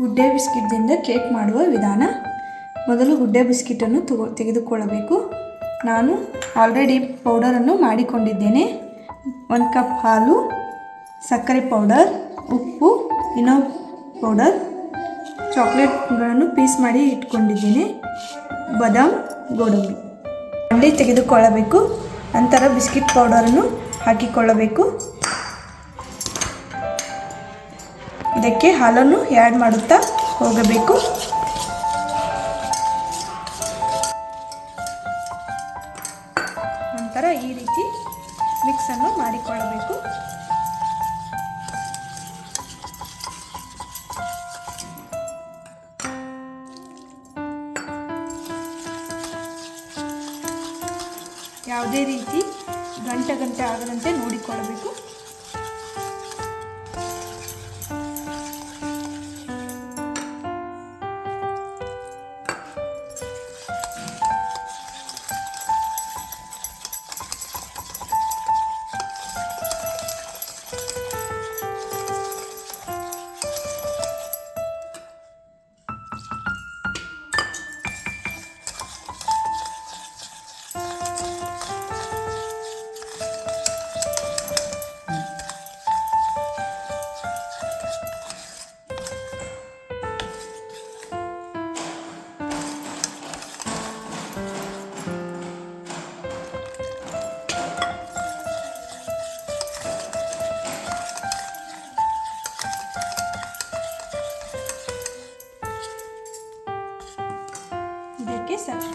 ಗುಡ್ಡೆ ಬಿಸ್ಕಿಟ್ದಿಂದ ಕೇಕ್ ಮಾಡುವ ವಿಧಾನ. ಮೊದಲು ಗುಡ್ಡೆ ಬಿಸ್ಕಿಟನ್ನು ತೆಗೆದುಕೊಳ್ಳಬೇಕು. ನಾನು ಆಲ್ರೆಡಿ ಪೌಡರನ್ನು ಮಾಡಿಕೊಂಡಿದ್ದೇನೆ. 1 ಕಪ್ ಹಾಲು, ಸಕ್ಕರೆ ಪೌಡರ್, ಉಪ್ಪು, ಇನೋ ಪೌಡರ್, ಚಾಕ್ಲೇಟ್ಗಳನ್ನು ಪೀಸ್ ಮಾಡಿ ಇಟ್ಕೊಂಡಿದ್ದೇನೆ, ಬಾದಾಮ್, ಗೋಡಂಬಿ. ಬಾಣಲೆ ತೆಗೆದುಕೊಳ್ಳಬೇಕು. ನಂತರ ಬಿಸ್ಕಿಟ್ ಪೌಡರನ್ನು ಹಾಕಿಕೊಳ್ಳಬೇಕು. ಇದಕ್ಕೆ ಹಾಲನ್ನು ಆ್ಯಡ್ ಮಾಡುತ್ತಾ ಹೋಗಬೇಕು. ನಂತರ ಈ ರೀತಿ ಮಿಕ್ಸನ್ನು ಮಾಡಿಕೊಳ್ಳಬೇಕು. ಯಾವುದೇ ರೀತಿ ಗಂಟೆ ಆಗದಂತೆ ನೋಡಿಕೊಳ್ಳಬೇಕು. ಇದಕ್ಕೆ ಸಕ್ಕರೆ,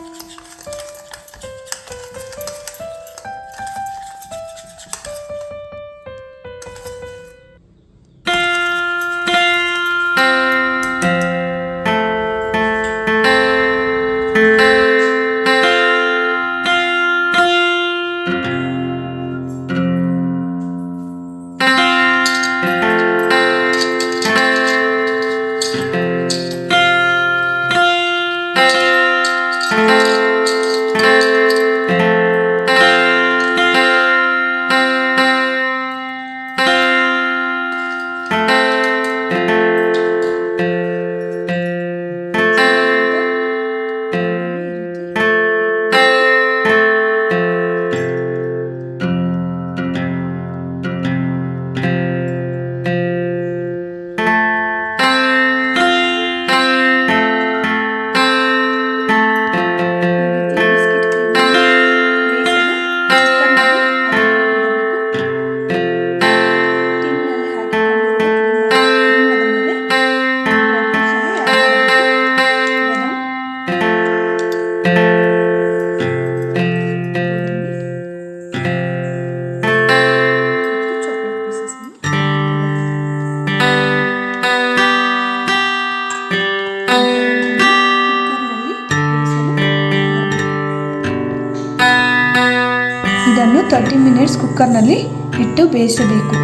ಇದನ್ನು 30 ಮಿನಿಟ್ಸ್ ಕುಕ್ಕರ್ನಲ್ಲಿ ಇಟ್ಟು ಬೇಯಿಸಬೇಕು.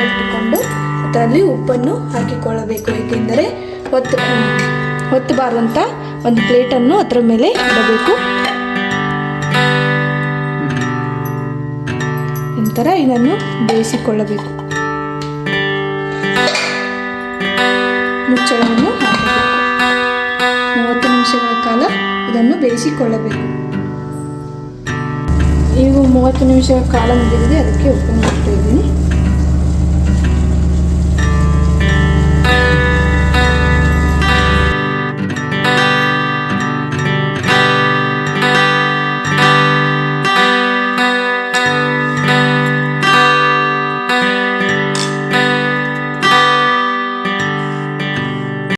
ಇಟ್ಟುಕೊಂಡು ಅದರಲ್ಲಿ ಉಪ್ಪನ್ನು ಹಾಕಿಕೊಳ್ಳಬೇಕು. ಏಕೆಂದರೆ ಹೊತ್ತು ಬಾರುವಂಥ ಒಂದು ಪ್ಲೇಟನ್ನು ಅದರ ಮೇಲೆ ಇಡಬೇಕು. ನಂತರ ಇದನ್ನು ಬೇಯಿಸಿಕೊಳ್ಳಬೇಕು. ಮುಚ್ಚಳವನ್ನು ಹಾಕಬೇಕು. 30 ನಿಮಿಷಗಳ ಕಾಲ ಇದನ್ನು ಬೇಯಿಸಿಕೊಳ್ಳಬೇಕು. ಈಗ 30 ನಿಮಿಷಗಳ ಕಾಲ ಮುಗಿದಿದೆ. ಅದಕ್ಕೆ ಉಪ್ಪನ್ನು ಹಾಕಬೇಕು.